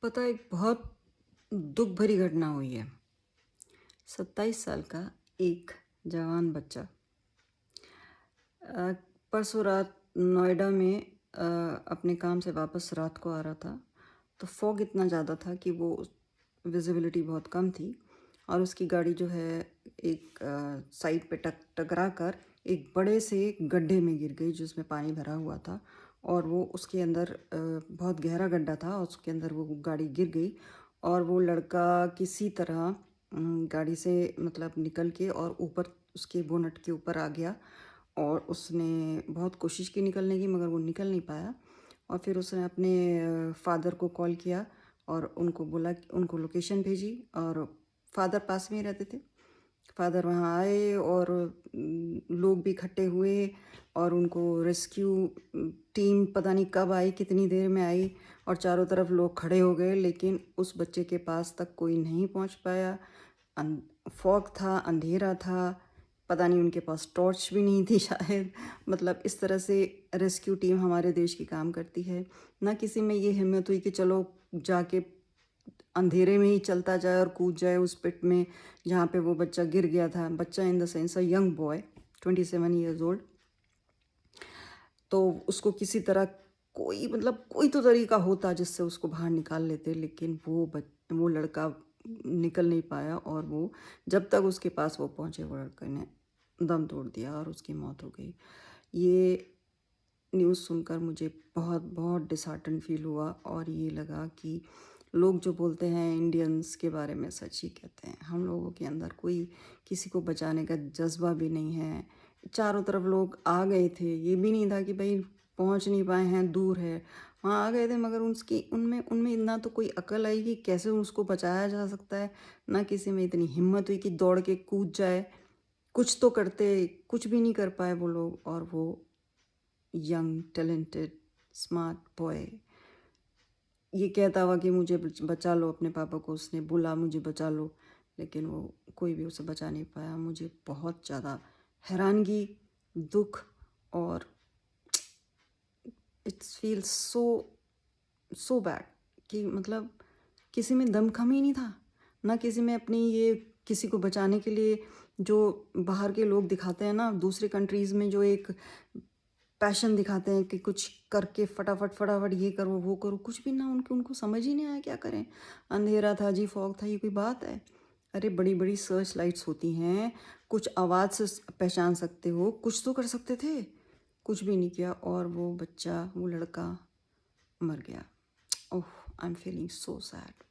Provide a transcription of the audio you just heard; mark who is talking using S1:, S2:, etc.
S1: पता है, एक बहुत दुख भरी घटना हुई है। 27 साल का एक जवान बच्चा परसों रात नोएडा में अपने काम से वापस रात को आ रहा था। तो फॉग इतना ज़्यादा था कि वो विजिबिलिटी बहुत कम थी और उसकी गाड़ी जो है एक साइड पे टकरा कर एक बड़े से गड्ढे में गिर गई जिसमें पानी भरा हुआ था। और वो उसके अंदर बहुत गहरा गड्ढा था और उसके अंदर वो गाड़ी गिर गई। और वो लड़का किसी तरह गाड़ी से मतलब निकल के और ऊपर उसके बोनट के ऊपर आ गया। और उसने बहुत कोशिश की निकलने की, मगर वो निकल नहीं पाया। और फिर उसने अपने फादर को कॉल किया और उनको बोला कि उनको लोकेशन भेजी। और फादर पास में ही रहते थे। फादर वहाँ आए और लोग भी इकट्ठे हुए और उनको रेस्क्यू टीम पता नहीं कब आई, कितनी देर में आई। और चारों तरफ लोग खड़े हो गए, लेकिन उस बच्चे के पास तक कोई नहीं पहुँच पाया। फॉग था, अंधेरा था, पता नहीं उनके पास टॉर्च भी नहीं थी शायद। मतलब इस तरह से रेस्क्यू टीम हमारे देश की काम करती है। ना किसी में ये हिम्मत हुई कि चलो जाके अंधेरे में ही चलता जाए और कूद जाए उस पिट में जहाँ पे वो बच्चा गिर गया था। बच्चा in the sense a young boy, 27 years old. तो उसको किसी तरह कोई मतलब कोई तो तरीका होता जिससे उसको बाहर निकाल लेते, लेकिन वो लड़का निकल नहीं पाया। और वो जब तक उसके पास वो पहुँचे, वो लड़के ने दम तोड़ दिया और उसकी मौत हो गई। ये न्यूज़ सुनकर मुझे बहुत बहुत डिसहार्टन फील हुआ और ये लगा कि लोग जो बोलते हैं इंडियंस के बारे में सच ही कहते हैं। हम लोगों के अंदर कोई किसी को बचाने का जज्बा भी नहीं है। चारों तरफ लोग आ गए थे, ये भी नहीं था कि भाई पहुंच नहीं पाए हैं, दूर है, वहाँ आ गए थे। मगर उसकी उनमें उनमें ना तो कोई अकल आई कि कैसे उसको बचाया जा सकता है, ना किसी में इतनी हिम्मत हुई कि दौड़ के कूद जाए, कुछ तो करते। कुछ भी नहीं कर पाए वो लोग। और वो यंग टैलेंटेड स्मार्ट बॉय ये कहता हुआ कि मुझे बचा लो, अपने पापा को उसने बोला मुझे बचा लो, लेकिन वो कोई भी उसे बचा नहीं पाया। मुझे बहुत ज़्यादा हैरानगी, दुख और it's feel so so bad कि मतलब किसी में दमखम ही नहीं था, ना किसी में अपनी ये किसी को बचाने के लिए जो बाहर के लोग दिखाते हैं ना दूसरे कंट्रीज़ में, जो एक पैशन दिखाते हैं कि कुछ करके फटाफट फटाफट ये करो वो करो, कुछ भी ना। उनको समझ ही नहीं आया क्या करें। अंधेरा था जी, फॉग था, ये कोई बात है? अरे बड़ी बड़ी सर्च लाइट्स होती हैं, कुछ आवाज़ से पहचान सकते हो, कुछ तो कर सकते थे। कुछ भी नहीं किया और वो बच्चा, वो लड़का मर गया। Oh, I am feeling so sad.